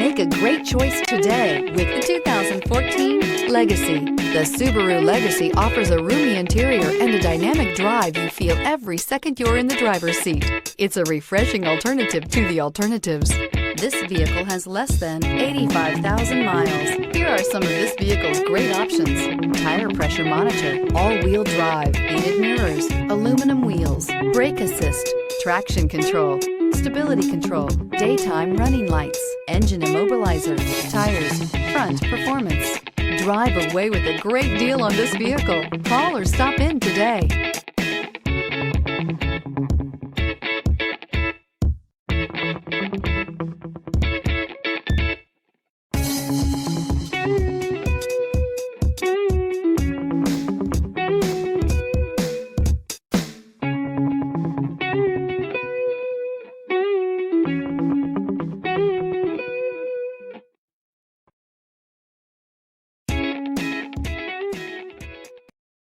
Make a great choice today with the 2014 Legacy. The Subaru Legacy offers a roomy interior and a dynamic drive you feel every second you're in the driver's seat. It's a refreshing alternative to the alternatives. This vehicle has less than 85,000 miles. Here are some of this vehicle's great options: tire pressure monitor, all-wheel drive, heated mirrors, aluminum wheels, brake assist, traction control, stability control, daytime running lights, engine immobilizer, tires, front performance. Drive away with a great deal on this vehicle. Call or stop in today.